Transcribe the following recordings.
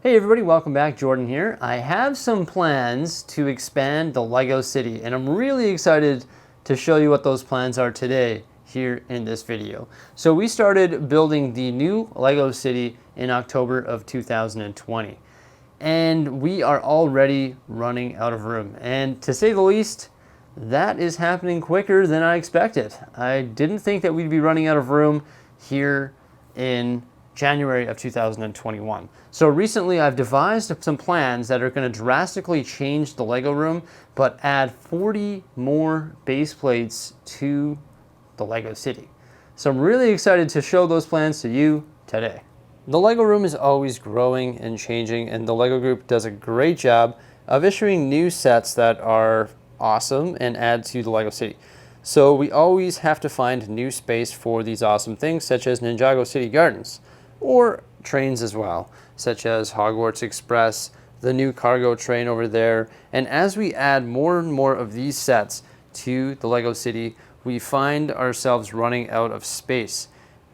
Hey everybody, welcome back. Jordan here. I have some plans to expand the Lego City, and I'm really excited to show you what those plans are today here in this video. So we started building the new Lego City in October of 2020, and we are already running out of room. And to say the least, that is happening quicker than I expected. I didn't think that we'd be running out of room here in January of 2021. So recently I've devised some plans that are going to drastically change the Lego room, but add 40 more base plates to the Lego City. So I'm really excited to show those plans to you today. The Lego room is always growing and changing, and the Lego group does a great job of issuing new sets that are awesome and add to the Lego City. So we always have to find new space for these awesome things, such as Ninjago City Gardens, or trains as well, such as Hogwarts Express, the new cargo train over there. And as we add more and more of these sets to the Lego City, we find ourselves running out of space,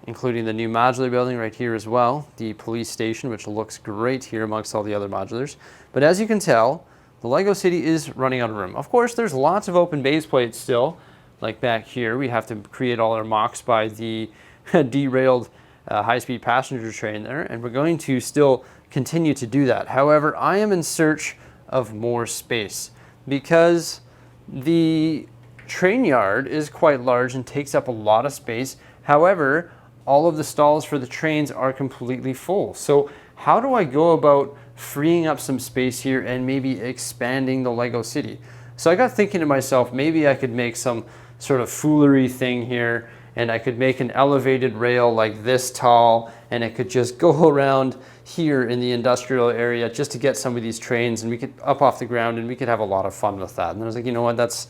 including the new modular building right here as well, the police station, which looks great here amongst all the other modulars. But as you can tell, the Lego City is running out of room. Of course, there's lots of open base plates still, like back here. We have to create all our mocks by the derailed high-speed passenger train there, and we're going to still continue to do that. However, I am in search of more space because the train yard is quite large and takes up a lot of space. However, all of the stalls for the trains are completely full. So how do I go about freeing up some space here and maybe expanding the Lego City? So I got thinking to myself, maybe I could make some sort of foolery thing here, and I could make an elevated rail like this tall, and it could just go around here in the industrial area just to get some of these trains, and we could up off the ground, and we could have a lot of fun with that. And I was like, you know what, that's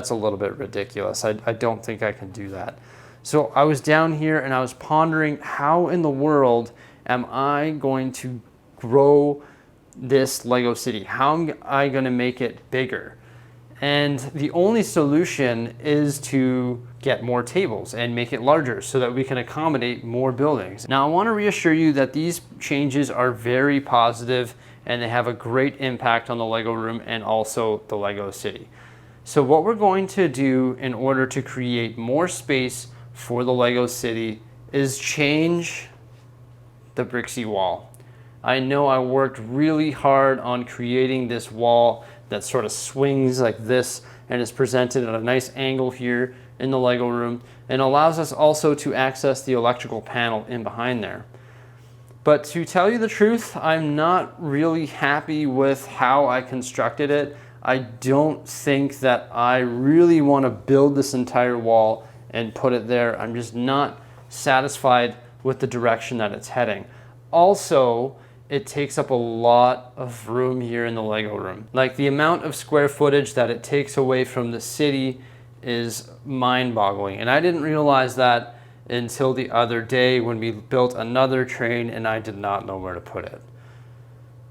a little bit ridiculous. I don't think I can do that. So I was down here and I was pondering, how in the world am I going to grow this Lego City? How am I going to make it bigger? And the only solution is to get more tables and make it larger so that we can accommodate more buildings. Now, I want to reassure you that these changes are very positive and they have a great impact on the Lego room and also the Lego City. So what we're going to do in order to create more space for the Lego City is change the Bricksie wall. I know I worked really hard on creating this wall that sort of swings like this and is presented at a nice angle here in the Lego room, and allows us also to access the electrical panel in behind there. But to tell you the truth, I'm not really happy with how I constructed it. I don't think that I really want to build this entire wall and put it there. I'm just not satisfied with the direction that it's heading. Also, it takes up a lot of room here in the Lego room. Like, the amount of square footage that it takes away from the city is mind-boggling. And I didn't realize that until the other day when we built another train and I did not know where to put it.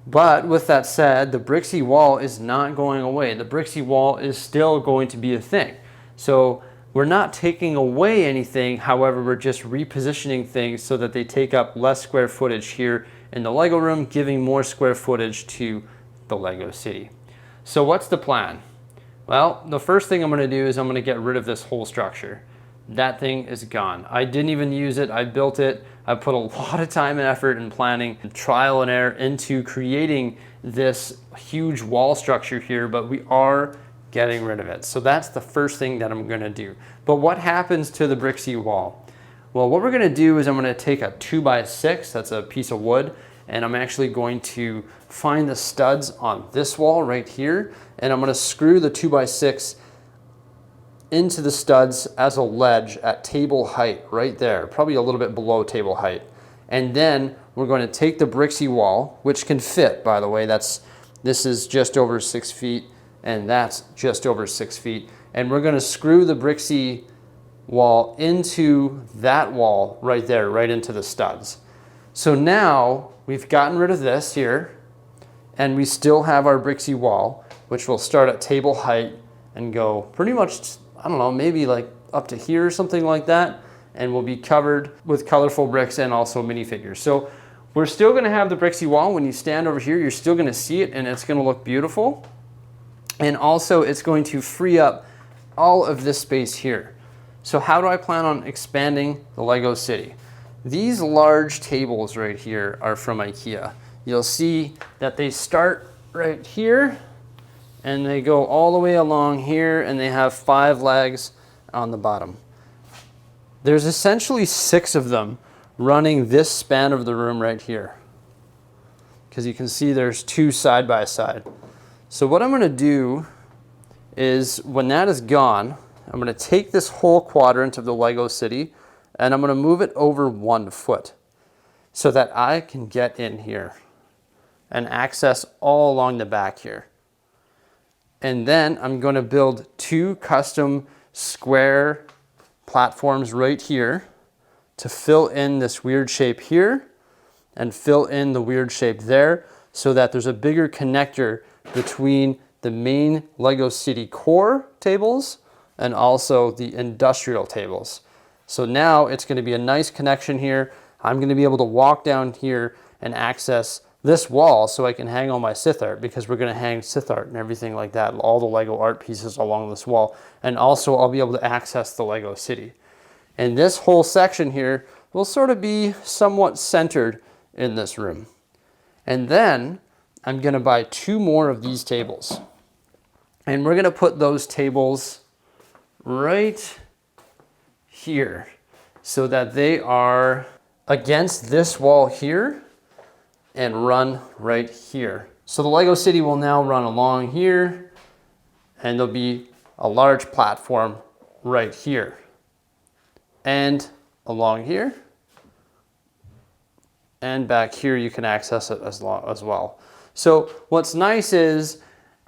But with that said, the Bricksie wall is not going away. The Bricksie wall is still going to be a thing. So we're not taking away anything. However, we're just repositioning things so that they take up less square footage here in the Lego room, giving more square footage to the Lego City. So what's the plan? Well, the first thing I'm going to do is I'm going to get rid of this whole structure. That thing is gone. I didn't even use it. I built it. I put a lot of time and effort and planning and trial and error into creating this huge wall structure here, but we are getting rid of it. So that's the first thing that I'm going to do. But what happens to the Bricksie wall? Well, what we're going to do is I'm going to take a 2x6, that's a piece of wood, and I'm actually going to find the studs on this wall right here, and I'm going to screw the 2x6 into the studs as a ledge at table height right there, probably a little bit below table height. And then we're going to take the Bricksie wall, which can fit, by the way. This is just over 6 feet, and that's just over 6 feet. And we're going to screw the Bricksie wall into that wall right there, right into the studs. So now we've gotten rid of this here, and we still have our Bricksie wall, which will start at table height and go pretty much, I don't know, maybe like up to here or something like that, and will be covered with colorful bricks and also minifigures. So we're still gonna have the Bricksie wall. When you stand over here, you're still gonna see it and it's gonna look beautiful. And also it's going to free up all of this space here. So how do I plan on expanding the Lego city? These large tables right here are from IKEA. You'll see that they start right here and they go all the way along here and they have 5 legs on the bottom. There's essentially 6 of them running this span of the room right here. Because you can see there's 2 side by side. So what I'm gonna do is when that is gone, I'm gonna take this whole quadrant of the Lego city and I'm gonna move it over 1 foot so that I can get in here and access all along the back here. And then I'm gonna build 2 custom square platforms right here to fill in this weird shape here and fill in the weird shape there so that there's a bigger connector between the main Lego City core tables and also the industrial tables. So now it's going to be a nice connection here. I'm going to be able to walk down here and access this wall so I can hang all my Sith art, because we're going to hang Sith art and everything like that, all the Lego art pieces along this wall. And also I'll be able to access the Lego City. And this whole section here will sort of be somewhat centered in this room. And then I'm going to buy 2 more of these tables. And we're going to put those tables right here so that they are against this wall here and run right here. So the Lego City will now run along here and there'll be a large platform right here and along here, and back here you can access it as well. So what's nice is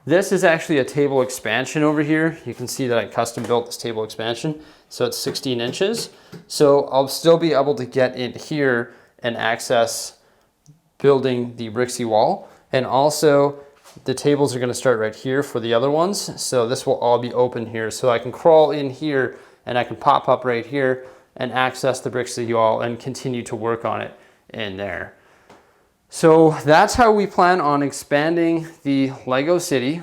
this is actually a table expansion over here. You can see that I custom built this table expansion. So it's 16 inches. So I'll still be able to get in here and access building the Bricksie wall. And also the tables are going to start right here for the other ones. So this will all be open here. So I can crawl in here and I can pop up right here and access the Bricksie wall and continue to work on it in there. So that's how we plan on expanding the Lego City,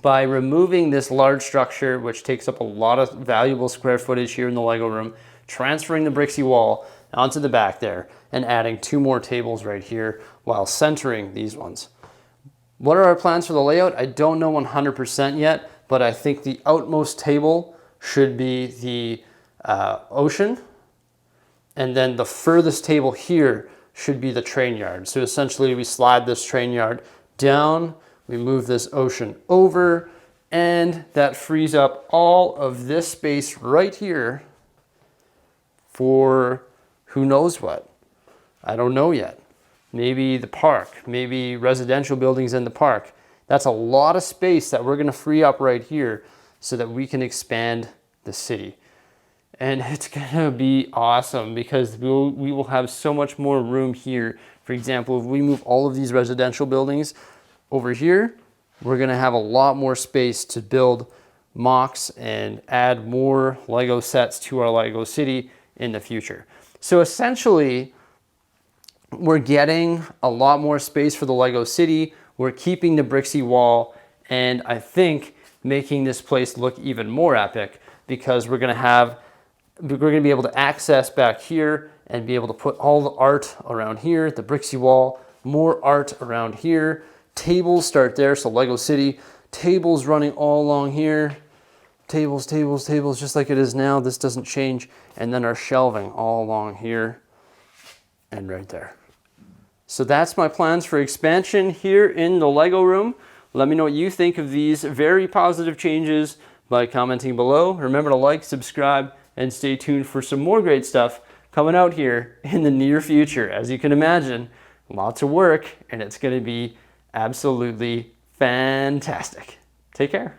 by removing this large structure, which takes up a lot of valuable square footage here in the Lego room, transferring the Bricksie wall onto the back there, and adding 2 more tables right here while centering these ones. What are our plans for the layout? I don't know 100% yet, but I think the outmost table should be the ocean, and then the furthest table here should be the train yard. So essentially we slide this train yard down, we move this ocean over, and that frees up all of this space right here for who knows what. I don't know yet. Maybe the park, maybe residential buildings in the park. That's a lot of space that we're gonna free up right here so that we can expand the city. And it's gonna be awesome because we will have so much more room here. For example, if we move all of these residential buildings over here, we're gonna have a lot more space to build mocks and add more Lego sets to our Lego city in the future. So essentially, we're getting a lot more space for the Lego city. We're keeping the Bricksie wall, and I think making this place look even more epic, because we're gonna be able to access back here and be able to put all the art around here, the Bricksie wall, more art around here. Tables start there, so Lego City, tables running all along here. Tables, tables, tables, just like it is now. This doesn't change. And then our shelving all along here and right there. So that's my plans for expansion here in the Lego room. Let me know what you think of these very positive changes by commenting below. Remember to like, subscribe, and stay tuned for some more great stuff coming out here in the near future. As you can imagine, lots of work, and it's going to be absolutely fantastic. Take care.